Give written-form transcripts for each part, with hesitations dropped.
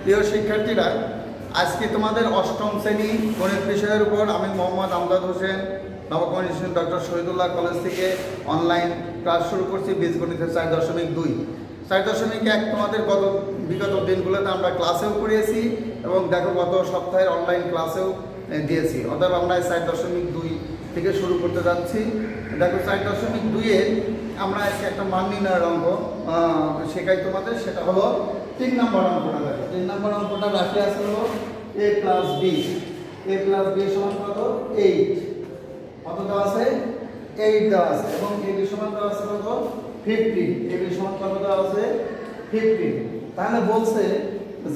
প্রিয় শিক্ষার্থীরা, আজকে তোমাদের অষ্টম শ্রেণী গণিত বিষয়ের উপর আমি Mohammad Amjad Hossain Nabakumar institute doctor Shahidullah college থেকে অনলাইন ক্লাস শুরু করছি। বীজগণিতের 4.2 4.1 তোমাদের বিগত দিনগুলোতে আমরা ক্লাসেও করিয়েছি এবং দেখো গত সপ্তাহের অনলাইন ক্লাসেও দিয়েছি। অর্থাৎ আমরা 4.2 থেকে শুরু করতে যাচ্ছি। দেখো 4.2-এ আমরা আজকে একটা মান নির্ণয়ের অঙ্ক শেখাই তোমাদের, সেটা হলো 3 নম্বর অঙ্কটা। দেখো 3 নম্বর অঙ্কটা রাশি আছে হলো a plus b. a plus b সমান কত? 8। কত দেওয়া আছে? 8 দেওয়া আছে। এবং a বি সমান দেওয়া আছে কত? 15। a বি সমান কত দেওয়া আছে? 15। তাহলে বলছে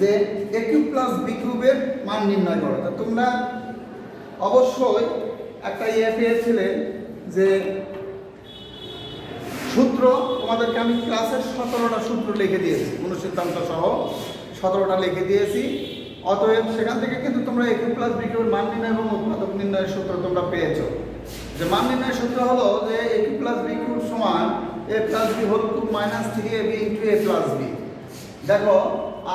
যে a কিউব প্লাস b কিউবের মান নির্ণয় করো। তা তোমরা অবশ্যই একটা পেয়েছিলে যে সূত্র, তোমাদেরকে আমি ক্লাসের 17টা সূত্র লিখে দিয়েছি, অনুসিদ্ধান্ত সহ 17টা লিখে দিয়েছি। অতএব সেখান থেকে কিন্তু তোমরা a কিউব প্লাস b কিউবের মান নির্ণয় এবং উৎপাদক নির্ণয়ের সূত্র তোমরা পেয়েছো। যে মান নির্ণয়ের সূত্র হলো যে a cube plus b cube সমান a plus b whole cube minus 3ab into a plus b। দেখো,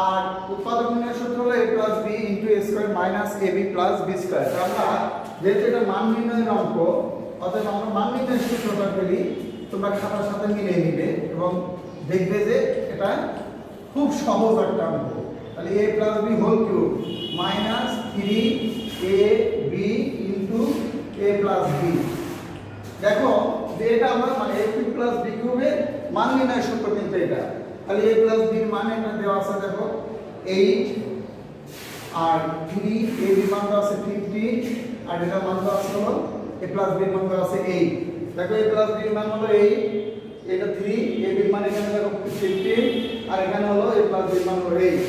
আর উৎপাদক নির্ণয়ের সূত্র হলো a plus b into a square minus ab plus b square. আমরা যেহেতু এটা মান নির্ণয়ের অঙ্ক, অতএব আমরা মান নির্ণয়ের সূত্রটা ফেলি, তোমরা খাতার সাথে মিলিয়ে নিবে এবং দেখবে যে এটা খুব সহজ একটা অঙ্ক। তাহলে a plus b whole cube minus 3ab into a plus b। দেখো যে এটা আমরা মানে a কিউব প্লাস b কিউবের মান নির্ণয়ের সূত্র কিন্তু এটা। তাহলে a প্লাস b এর মান এটা দেওয়া আছে, দেখো 8 আর 3ab মান দেওয়া আছে 15 আর এটা মান দেওয়া আছে হলো a প্লাস b এর মান দেওয়া আছে 8। দেখো a প্লাস b এর মান হলো 8, এটা 3, ab এর মান এখানে দেখো 15 আর এখানে হলো a প্লাস b এর মান হলো 8।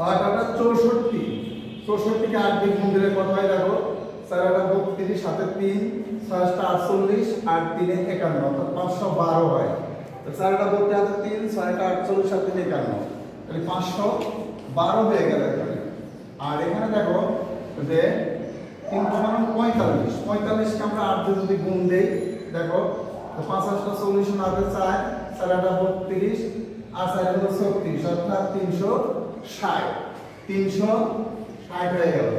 আর এটা 64 কে 8 দিয়ে গুণ দিলে কত হয়? দেখো 4 32 7 3 6 48 আর 3 51, অর্থাৎ 512 হয়। তো 4 32 হাতে 3 6 48 আর 3 51, তাহলে 512 হয়ে গেল এখানে। আর এখানে দেখো যে 3 45 কে আমরা 8 দিয়ে যদি গুণ দেই, দেখো 5 8 40 আর 4 4 32 আর 4 36, অর্থাৎ 360 হয়ে গেল।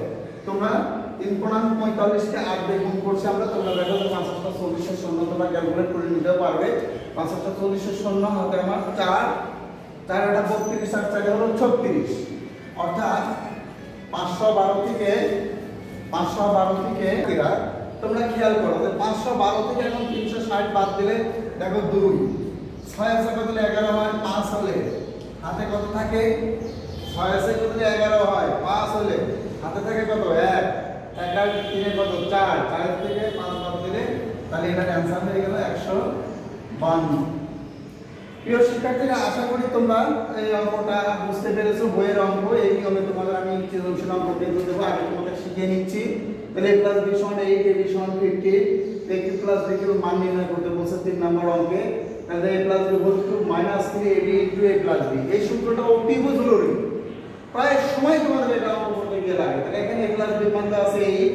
তোমরা 3 45 কে 8 দিয়ে গুণ করছি আমরা, তোমরা দেখো 5 8 40 এর শূন্য তোমরা ক্যালকুলেট করে নিতে পারবে। 5 8 40 এর শূন্য হাতে আমার 4 4 32 আর 4 হলো 36, অর্থাৎ 512 থেকে তোমরা খেয়াল করো যে 512 থেকে এখন 360 বাদ দিলে দেখো 2, 6 আছে কত দিলে 11 হয়, 5 হলে হাতে কত থাকে? 6 আছে কত দিলে 11 হয়, 5 হলে হাতে থাকে কত? 1 1 আর 3 কত? 4 4 থেকে 5 বাদ দিলে তাহলে এটা অ্যানসার হয়ে গেল 152। প্রিয় শিক্ষার্থীরা, আশা করি তোমরা এই অঙ্কটা বুঝতে পেরেছো। বইয়ের অঙ্ক, এই নিয়মে তোমাদের আমি সৃজনশীল অঙ্ক দিয়ে দেবো, আগে তোমাদের শিখিয়ে নিচ্ছি। তাহলে a প্লাস b সমান 8, ab সমান 50, a cube plus b cube মান নির্ণয় করতে বলছে 3 নম্বর অঙ্কে। তাহলে a plus b whole cube minus 3ab into a plus b, এই সূত্রটা অতীব জরুরি, প্রায় সময় তোমাদের এটা অঙ্ক করতে গিয়ে লাগে। তাহলে এখানে a প্লাস b মান আছে 8,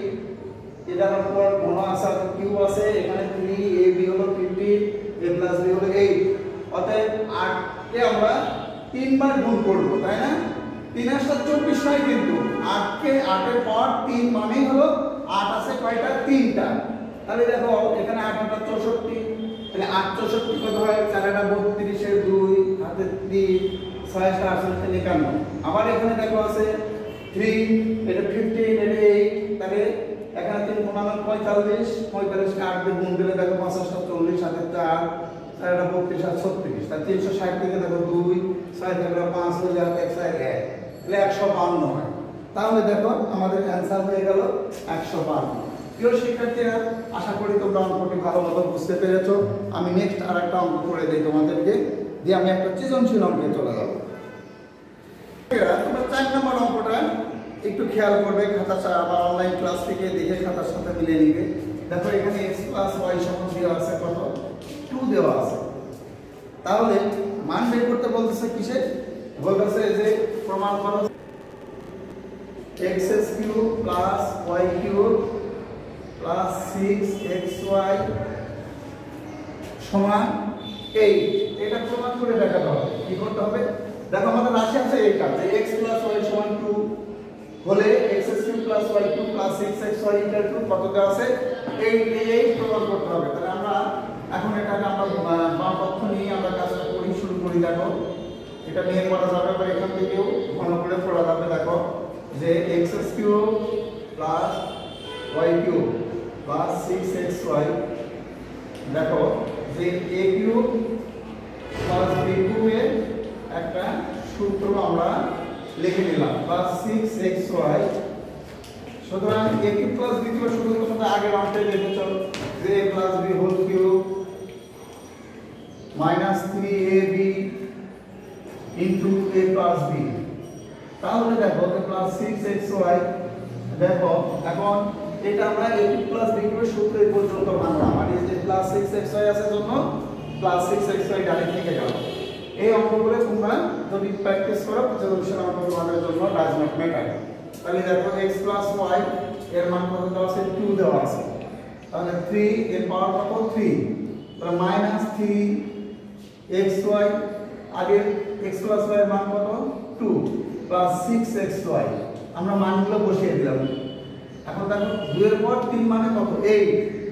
এটার উপর ঘন আছে আর কিউব আছে, এখানে 3, ab হলো 50, a প্লাস b হলো 8। অতএব 8 কে আমরা 3 বার গুণ করব, তাই না? 3 আর 7 24 নয়, কিন্তু 8 কে 8 এর পর 3 মানেই হলো 8 আছে কয়টা? 3টা। তাহলে দেখো এখানে 8 আর 64, তাহলে 8 64 কত হয়? 4 আর 32 এর 2 হাতে 3 6 আর 48 51। আবার এখানে দেখো আছে 3, এটা 15, এটা 8, তাহলে এখানে 3 45 45 কে 8 দিয়ে গুণ দিলে দেখো 5 আর 40 হাতে 4 4 আর 32 আর 36, তাহলে 360 থেকে দেখো 2 6 থেকে 5 হয়ে যায় 1 তাহলে 152 হয়। তাহলে দেখো আমাদের অ্যানসার হয়ে গেল 152। প্রিয় শিক্ষার্থীরা, আশা করি তোমরা অঙ্কটি ভালোভাবে বুঝতে পেরেছো। আমি নেক্সট আরেকটা অঙ্ক করে দিই তোমাদেরকে, দিয়ে আমি একটা সৃজনশীল অঙ্কে চলে যাব। তোমরা 4 নম্বর অঙ্কটা একটু খেয়াল করবে, খাতা বা অনলাইন ক্লাস থেকে দেখে খাতার সাথে মিলিয়ে নিবে। দেখো এখানে x প্লাস y সমান দেওয়া আছে কত? 2 দেওয়া আছে। তাহলে মান বের করতে বলতেছে কিসে? বলতেছে যে প্রমাণ করো x cube plus y cube plus 6xy সমান 8। এটা প্রমাণ করে দেখাতে হবে। কি করতে হবে? দেখো আমাদের রাশি আছে এইটা যে x + y = 2 হলে x³ + y² + 6xy = 2 কত দেওয়া আছে এই প্রমাণ করতে হবে। তাহলে আমরা এখন এটাকে আমরা বাম পক্ষ নিয়ে আমরা কাজটা করি, শুরু করি। দেখো এটা নিয়ে করা যাবে, বা এখান থেকেও ঘন করে পড়া যাবে। দেখো যে x³ + y³ + 6xy, দেখো যে a³ + b³ এর একটা সূত্র আমরা লিখে নিলাম +6xy। সুতরাং a³ + b³ এর সূত্র তোমরা আগের অঙ্কে লিখেছো যে a + b whole cube -3ab * a + b। তাহলে দেখো +6xy, দেখো এখন এটা আমরা a³ + b³ এর সূত্র এই পর্যন্ত মানলাম, মানে এই যে +6xy আছে জন্য +6xy ডাইরেক্ট থেকে গেল। এই অঙ্কগুলো তোমরা যদি প্র্যাকটিস করো সৃজনশীল অঙ্ক তোমাদের জন্য ডাজ নট ম্যাটার। তাহলে দেখো x + y এর মান কত দেওয়া আছে 2 দেওয়া আছে, তাহলে 3 এর পাওয়ার কত 3, তাহলে -3xy আগে x + y এর মান কত 2 + 6xy আমরা মানগুলো বসিয়ে দিলাম। এখন দেখো 2 এর পর 3 মানে কত 8,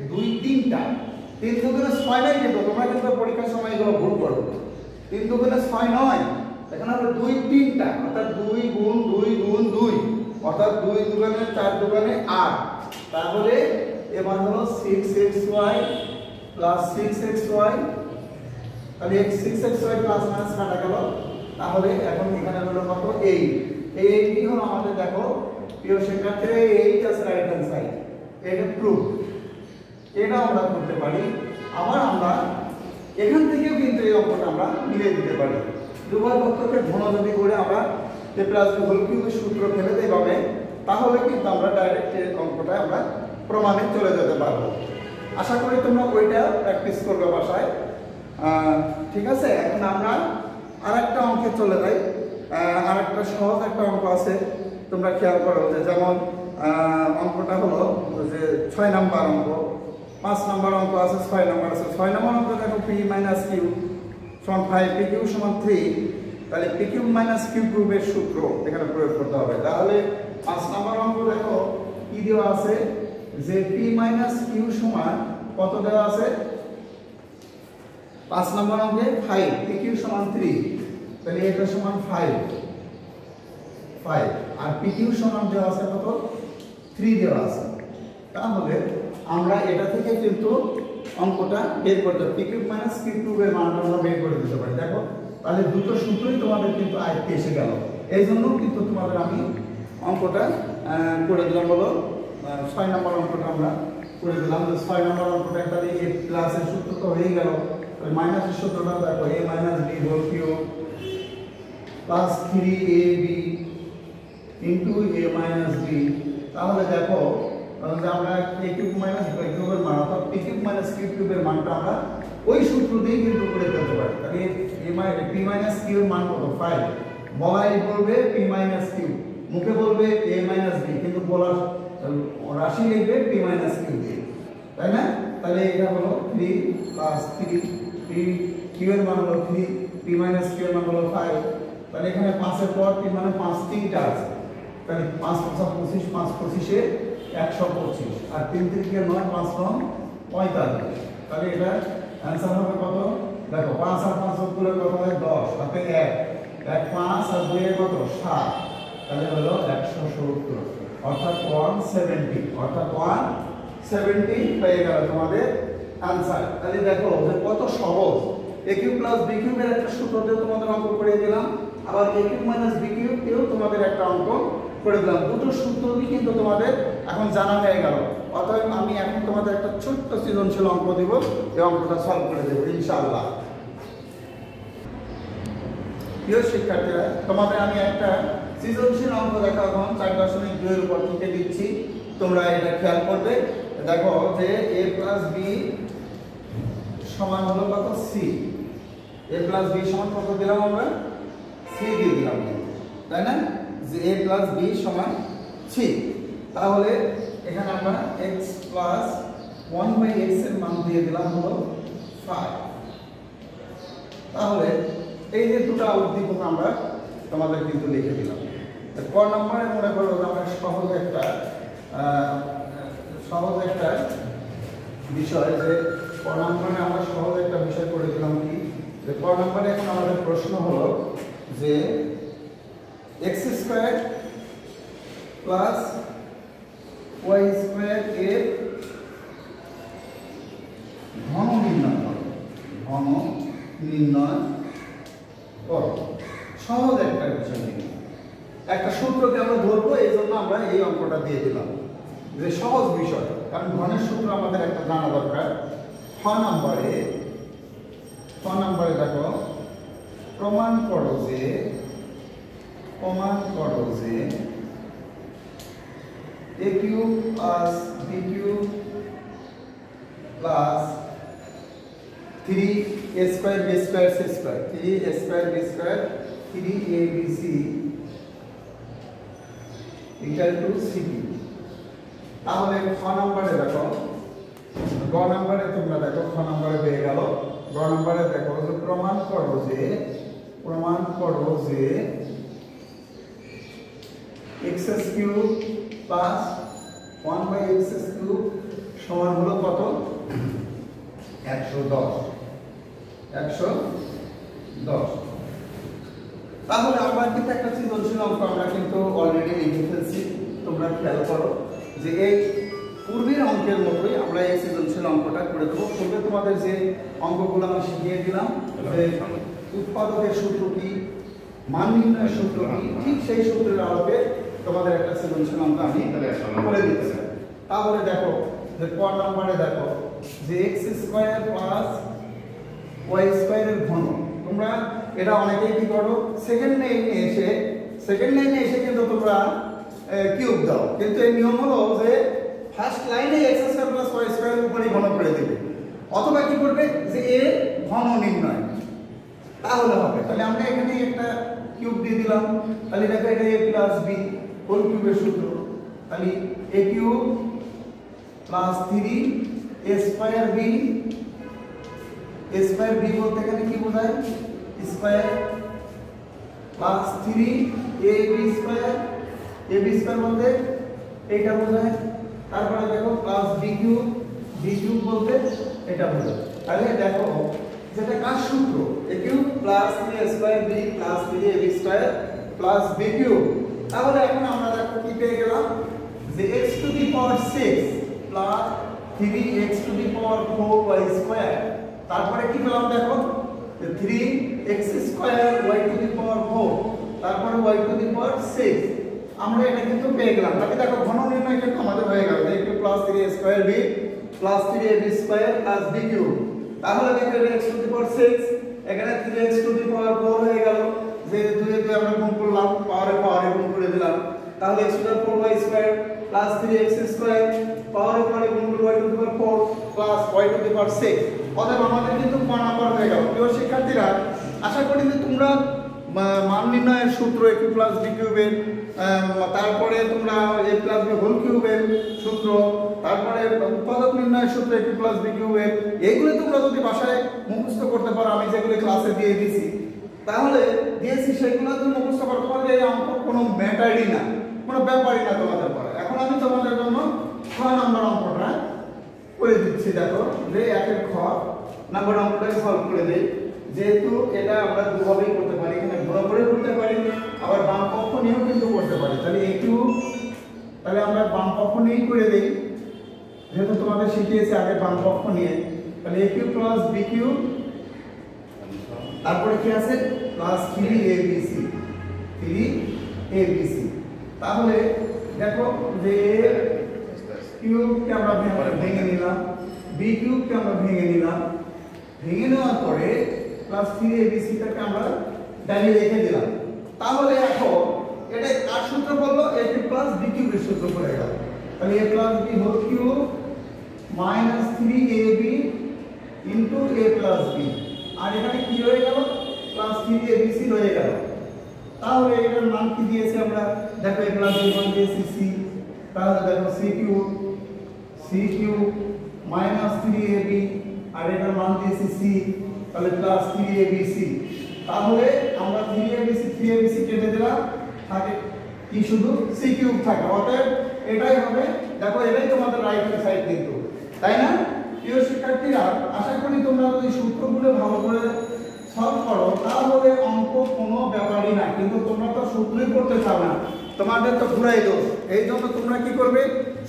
2 3টা 3 দুগুণে 6 নাই, কিন্তু তোমরা কিন্তু পরীক্ষার সময় এগুলো ভুল করো। 3 দুগুণে 6 নয়, এখানে হবে 2 3টা, অর্থাৎ 2 গুণ 2 গুণ 2, অর্থাৎ 2 দুগুণে 4 দুগুণে 8। তাহলে এবার হলো 6xy + 6xy, তাহলে 6xy প্লাস মাইনাস কাটা গেল। তাহলে এখন এখানে হলো কত 8, এই 8 কি হলো আমাদের দেখো প্রিয় শিক্ষার্থীরা 8 আছে রাইট হ্যান্ড সাইড, এটা প্রুফ। এটা আমরা করতে পারি। আবার আমরা এখান থেকেও কিন্তু এই অঙ্কটা আমরা মিলিয়ে দিতে পারি। উভয় পক্ষকে ঘন যদি করে আমরা a + b হোল কিউবের সূত্র ফেলে দেই ভাবে, তাহলে কিন্তু আমরা ডাইরেক্ট এই অঙ্কটা আমরা প্রমাণে চলে যেতে পারবো। আশা করি তোমরা ওইটা প্র্যাকটিস করবে বাসায়, ঠিক আছে। এখন আমরা আরেকটা অঙ্কে চলে যাই। আরেকটা সহজ একটা অঙ্ক আছে, তোমরা খেয়াল করো যে যেমন অঙ্কটা হলো যে 6 নাম্বার অঙ্ক, 5 নাম্বার অঙ্ক আছে, 6 নাম্বার আছে। 6 নাম্বার অঙ্ক দেখো p - q = 5, pq = 3, তাহলে pq - q³ এর সূত্র এখানে প্রয়োগ করতে হবে। তাহলে 5 নাম্বার অঙ্ক দেখো কি দেওয়া আছে যে p - q সমান কত দেওয়া আছে 5 নাম্বার অঙ্কে 5, pq = 3, তাহলে এটা সমান 5 আর pq সমান দেওয়া আছে কত 3 দেওয়া আছে। তাহলে আমরা এটা থেকে কিন্তু অঙ্কটা বের করতে pq - q³ এর মানটা আমরা বের করে দিতে পারি। দেখো তাহলে দুটো সূত্রই তোমাদের কিন্তু আয়ত্তে এসে গেল। এই জন্য কিন্তু তোমাদের আমি অঙ্কটা করে দিলাম। বলো 6 নম্বর অঙ্কটা আমরা করে দিলাম। 6 নম্বর অঙ্কটা তাহলে a প্লাসের সূত্র তো হয়ে গেল, তাহলে মাইনাসের সূত্রটা দেখো a - b whole cube plus 3ab into a - b। তাহলে দেখো যে আমরা a³ - b³ এর মান অর্থাৎ pq - q³ এর মানটা আমরা ওই সূত্র দিয়ে কিন্তু করে ফেলতে পারি। তাহলে p - q এর মান কত 5, বলাই বলবে p - q, মুখে বলবে a - b, কিন্তু বলার রাশি লিখবে p - q দিয়ে, তাই না? তাহলে এটা হলো 3 প্লাস 3, q এর মান হলো 3, p - q এর মান হলো 5। তাহলে এখানে 5 এর পর 3 মানে 5 3টা আছে, তাহলে 5 × 25, 5 25 এ 125, আর 3 3 9, 5 9 45। তাহলে এটা आंसर হবে কত দেখো 5 আর 5 যোগ করলে কত হয় 10, তাতে 1 5 আর 2 এর কত 7, তাহলে হলো 170, অর্থাৎ 170, অর্থাৎ 170 হয়ে গেল তোমাদের आंसर। তাহলে দেখো যে কত সহজ। a³ + b³ এর একটা সূত্র দিয়ে তোমাদের অঙ্ক করে দিলাম, আবার a³ - b³ এও তোমাদের একটা অঙ্ক করে দিলাম। দুটো সূত্রই কিন্তু তোমাদের এখন জানা হয়ে গেল। অতএব আমি এখন তোমাদের একটা ছোট্ট সৃজনশীল অঙ্ক দিব, এই অঙ্কটা সলভ করে দেব ইনশাআল্লাহ। প্রিয় শিক্ষার্থীরা, তোমাদের আমি একটা সৃজনশীল অঙ্ক দেখাবো 4.2 এর উপর থেকে দিচ্ছি, তোমরা এটা খেয়াল করবে। দেখো যে a + b সমান হলো কত c, a + b সমান কত দিলাম আমরা c দিয়ে দিলাম, তাই না? যে a + b সমান c। তাহলে এখানে আমরা x + 1/x এর মান দিয়ে দিলাম হলো 5। তাহলে এই যে দুটো উদ্দীপক আমরা তোমাদের কিন্তু লিখে দিলাম। ক নম্বরে মনে করো আমরা সহজ একটা বিষয়, যে ক নম্বরে আমরা সহজ একটা বিষয় করে দিলাম কি, যে ক নম্বরে এখন আমাদের প্রশ্ন হলো যে x square plus y square এর ঘন নির্ণয় করো। ঘন নির্ণয় করো। সহজ একটা বিষয় নিয়ে একটা সূত্রকে আমরা ধরবো, এই জন্য আমরা এই অঙ্কটা দিয়ে দিলাম, যে সহজ বিষয়, কারণ ঘনের সূত্র আমাদের একটা জানা দরকার। খ নম্বরে দেখো, প্রমাণ করো যে a cube plus b cube plus 3a square b square c square 3a square b square 3abc equal to c cube. তাহলে খ নম্বরে দেখো, গ নম্বরে তোমরা দেখো, খ নম্বরে পেয়ে গেল। গ নম্বরে দেখো যে প্রমাণ করো যে x cube plus 1/x cube সমান হলো কত? 110। তাহলে আমরা কিন্তু একটা সৃজনশীল অঙ্ক আমরা কিন্তু অলরেডি লিখে ফেলছি। তোমরা খেয়াল করো যে এই পূর্বের অঙ্কের মতোই আমরা এই সৃজনশীল অঙ্কটা করে দেবো। পূর্বে তোমাদের যে অঙ্কগুলো আমি শিখিয়ে দিলাম, যে উৎপাদকের সূত্র কি, মান নির্ণয়ের সূত্র কি, ঠিক সেই সূত্রের আলোকে তোমাদের একটা সৃজনশীল অঙ্ক আমি করে দিতে চাই। তাহলে দেখো যে ক নম্বরে দেখো যে x স্কয়ার প্লাস y স্কয়ারের ঘন। তোমরা এটা অনেকেই কি করো, সেকেন্ড লাইনে এসে কিন্তু তোমরা কিউব দাও, কিন্তু এই নিয়ম হলো যে ফার্স্ট লাইনে x স্কয়ার প্লাস y স্কয়ারের উপরই ঘন করে দেবে, অথবা কি করবে যে এ ঘন নির্ণয়, তাহলে হবে। তাহলে আমরা এখানে একটা কিউব দিয়ে দিলাম। তাহলে দেখো এটা a প্লাস b হোল কিউবের সূত্র। তাহলে a cube plus 3a square b, a square b বলতে এখানে কি বোঝায়, square, plus 3ab square, ab square বলতে এটা বোঝায়। তারপরে দেখো প্লাস b কিউব বলতে এটা বোঝায়। তাহলে দেখো যেটা কার সূত্র, a cube plus 3a square b plus 3ab square plus b cube. তাহলে এখন আমরা দেখো কি পেয়ে গেলাম, যে x to the power 6 plus 3x to the power 4y square. তারপরে কি পেলাম দেখো, 3x square y to the power 4, তারপরে y টু দি পাওয়ার 6। আমরা এটা কিন্তু পেয়ে গেলাম। তাহলে দেখো ঘন নির্ণয় কিন্তু আমাদের হয়ে গেল, a cube plus 3a square b plus 3ab square plus b cube. তাহলে দেখো x টু দি পাওয়ার 6, এখানে 3x টু দি পাওয়ার 4 হয়ে গেল, যে 2 এ 2 আমরা গুণ করলাম, পাওয়ারে গুণ করে দিলাম। তাহলে x to the power 4y square plus 3x square পাওয়ারে গুণ করে y to the power 4 plus y to the power 6। অতএব আমাদের কিন্তু ক নাম্বার হয়ে গেল। প্রিয় শিক্ষার্থীরা, আশা করি যে তোমরা মান নির্ণয়ের সূত্র a কিউব প্লাস b কিউবের, তারপরে তোমরা a প্লাস b হোল কিউবের সূত্র, তারপরে উৎপাদক নির্ণয়ের সূত্র a কিউব প্লাস b কিউবের, এইগুলো তোমরা যদি বাসায় মুখস্থ করতে পারো, আমি যেগুলো ক্লাসে দিয়ে দিয়েছি সেগুলো তুমি মুখস্থ করো, তোমাদের এই অঙ্ক কোনো ম্যাটারই না, কোনো ব্যাপারই না তোমাদের পড়া। এখন আমি তোমাদের জন্য 6 নম্বর অঙ্কটা করে দিচ্ছি। দেখো যে 1 খ নাম্বার অঙ্কটা সলভ করে দেই। যেহেতু এটা আমরা দুভাবেই করতে পারি, এখানে ঘন করে করতে পারি, আবার বাম পক্ষ নিয়েও কিন্তু করতে পারি। তাহলে তাহলে আমরা বাম পক্ষ নিয়েই করে দেই, যেহেতু তোমাদের শিখিয়েছি আগে বাম পক্ষ নিয়ে। তাহলে a cube plus b cube, তারপরে কি আছে প্লাস 3abc। তাহলে দেখো যে a কিউবকে আমরা ভেঙে নিলাম, b কিউবকে আমরা ভেঙে নিলাম, ভেঙে নেওয়ার পরে প্লাস 3abc টাকে আমরা ডাইরে রেখে দিলাম। তাহলে এখন এটা কার সূত্র বললো, a কিউব প্লাস b কিউবের সূত্র পড়ে গেল। তাহলে a plus b whole cube minus 3ab into a plus b, আর এখানে কি হয়ে গেল প্লাস 3abc হয়ে গেল। তাহলে এটার মান কি দিয়েছি আমরা, দেখো a প্লাস b মান দিয়েছি c, তাহলে দেখো c কিউব মাইনাস 3ab, আর এটার মান দিয়েছি c, তাহলে প্লাস 3abc। তাহলে আমরা 3abc কেটে থাকে কি শুধু সি কিউব থাকে। অতএব এটাই হবে, দেখো এটাই তোমাদের রাইট হ্যান্ড সাইড কিন্তু, তাই না? প্রিয় শিক্ষার্থীরা, আশা করি তোমরা যদি সূত্রগুলো ভালো করে সলভ করো তাহলে অঙ্ক কোনো ব্যাপারই না। কিন্তু তোমরা তো সূত্রই পড়তে চাও না, তোমাদের তো ঘুরাই দোষ। এই জন্য তোমরা কি করবে,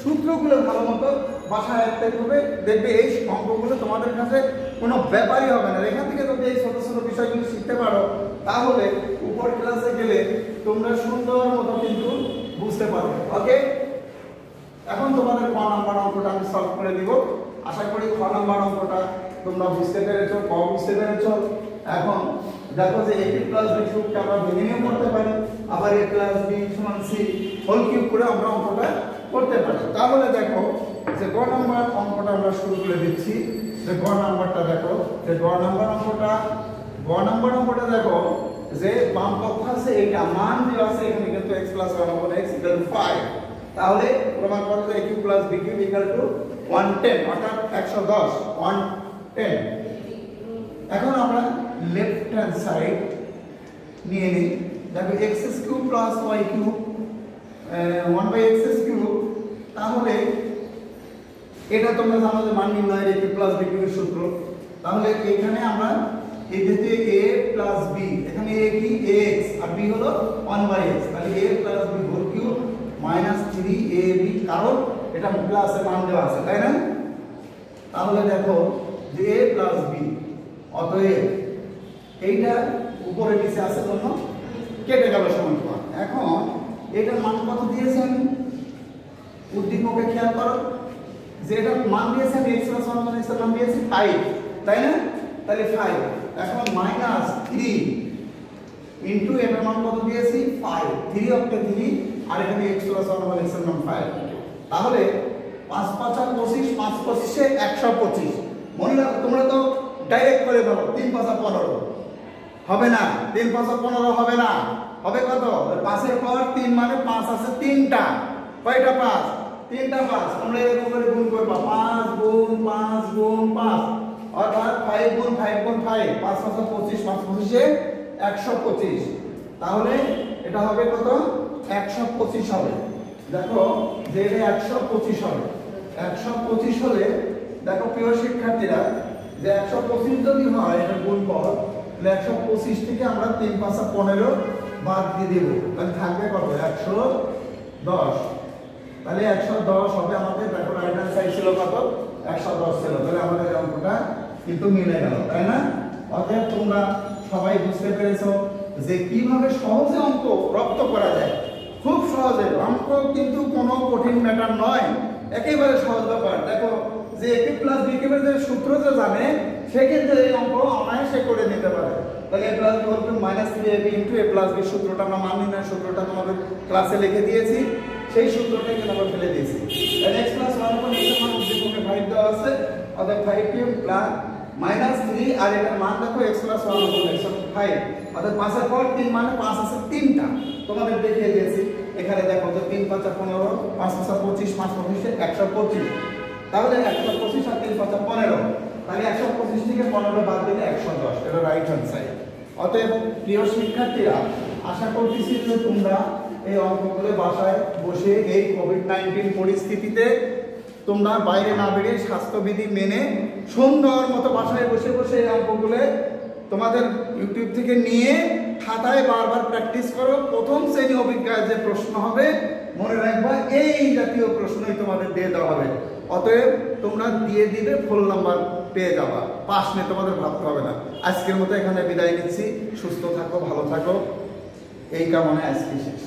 সূত্রগুলো ভালো মতো বাসায় আয়ত্ত করবে, দেখবে এই অঙ্কগুলো তোমাদের কাছে কোনো ব্যাপারই হবে না। এখান থেকে যদি এই ছোট ছোট বিষয়গুলো শিখতে পারো তাহলে উপর ক্লাসে গেলে তোমরা সুন্দর মতো কিন্তু বুঝতে পারবে। ওকে, এখন তোমাদের ক নাম্বার অঙ্কটা আমি সলভ করে দিব। আশা করি ক নাম্বার অঙ্কটা তোমরা বুঝতে পেরেছো, ক বুঝতে পেরেছো। এখন দেখো যে a প্লাস b কিউবটা আমরা ভেঙে নিয়ে করতে পারি, আবার a প্লাস b সমান c হোল কিউব করে আমরা অঙ্কটা করতে পারি। তাহলে দেখো যে গ নাম্বার অঙ্কটা আমরা শুরু করে দিচ্ছি। যে গ নাম্বারটা দেখো, যে গ নাম্বার অঙ্কটা দেখো যে বাম পক্ষ আছে এটা মান দেওয়া আছে, এখানে কিন্তু x + 1 x 5। তাহলে প্রমাণ করো যে a cube plus b cube = 110, অর্থাৎ 110 110। এখন আমরা লেফট হ্যান্ড সাইড নিয়ে নিই। দেখো x³ + y³ 1/x³ তাহলে এটা তোমরা জানো যে মান নির্ণয়ের a প্লাস b কিউবের সূত্র। তাহলে এখানে আমরা এই যেতে a প্লাস b, এখানে a কি ax আর b হলো 1/x, তাহলে a plus b whole cube minus 3ab, কারণ এটা প্লাসে মান দেওয়া আছে, তাই না? তাহলে দেখো যে a প্লাস b, অতএব এইটা উপরে নিচে আছে জন্য কেটে গেল সমান। এখন এটার মান কত দিয়েছেন উদ্দীপকে খেয়াল করো যে এটার মান দিয়েছেন x + 1 x এর মান দিয়েছি 5, তাই না? তাহলে 5 এখন মাইনাস 3 ইনটু এটার মান কত দিয়েছি 5, 3 অক্টে 3 আর এখানে x + 1 x এর মান 5। তাহলে 5 × 5 = 25, 5 × 25 = 125। মনে রাখো তোমরা তো ডাইরেক্ট করে দাও, 3 × 5 = 15 হবে না, 3 × 5 = 15 হবে না, হবে কত? 5 এর পর 3 মানে 5 আছে 3টা, কয়টা 5? 3টা 5। তোমরা এরকম করে গুণ করবা, 5 গুণ 5 গুণ 5 অর্থাৎ 5 গুণ 5 গুণ 5, 5 × 5 = 25, 5 × 25 = 125। তাহলে এটা হবে কত? 125 হবে। দেখো যে এটা 125 হবে। 125 হলে দেখো প্রিয় শিক্ষার্থীরা যে 125 যদি হয় এটা গুণফল, তাহলে 125 থেকে আমরা 3 × 5 = 15 বাদ দিয়ে দেব, তাহলে থাকবে কত? 110। তাহলে 110 হবে আমাদের। দেখো রাইট হ্যান্ড সাইড ছিল কত? 110 ছিল। তাহলে আমাদের অঙ্কটা কিন্তু মিলে গেল, তাই না? অতএব তোমরা সবাই বুঝতে পেরেছো যে কিভাবে সহজে অঙ্ক রপ্ত করা যায়। খুব সহজে, অঙ্ক কিন্তু কোনো কঠিন ম্যাটার নয়, একেবারে সহজ ব্যাপার। দেখো যে a প্লাস b কিউবের যে সূত্র যে জানে সে কিন্তু এই অঙ্ক অনায়াসে করে নিতে পারে। তাহলে a plus b whole cube minus 3ab into a plus b সূত্রটা আমরা মান নির্ণয়ের সূত্রটা তোমাদের ক্লাসে লিখে দিয়েছি, সেই সূত্রটাই কিন্তু আমরা ফেলে দিয়েছি। তাহলে x + 1 উপর x এর মান উদ্দীপকে 5 দেওয়া আছে, অর্থাৎ 5 কিউব প্লাস মাইনাস 3 আর এটার মান দেখো x + 1 উপর x 5, অর্থাৎ 5 এর পর 3 মানে 5 আছে 3টা, তোমাদের দেখিয়ে দিয়েছি। এখানে দেখো যে 3 × 5 = 15, 5 × 5 = 25, 5 × 25 = 125। তাহলে 125 আর 3 × 5 = 15, তাহলে 125 থেকে 15 বাদ দিলে 110, এটা রাইট হ্যান্ড সাইড। অতএব প্রিয় শিক্ষার্থীরা, আশা করতেছি যে তোমরা এই অঙ্কগুলো বাসায় বসে এই কোভিড-19 পরিস্থিতিতে তোমরা বাইরে না বেরিয়ে স্বাস্থ্যবিধি মেনে সুন্দর মতো বাসায় বসে বসে এই অঙ্কগুলো তোমাদের ইউটিউব থেকে নিয়ে খাতায় বারবার প্র্যাকটিস করো। প্রথম শ্রেণী অভিজ্ঞায় যে প্রশ্ন হবে মনে রাখবা এই জাতীয় প্রশ্নই তোমাদের দিয়ে দেওয়া হবে। অতএব তোমরা দিয়ে দিবে, ফুল নাম্বার পেয়ে যাবা, পাস নিয়ে তোমাদের ভাবতে হবে না। আজকের মতো এখানে বিদায় নিচ্ছি। সুস্থ থাকো, ভালো থাকো, এই কামনায় আজকে শেষ।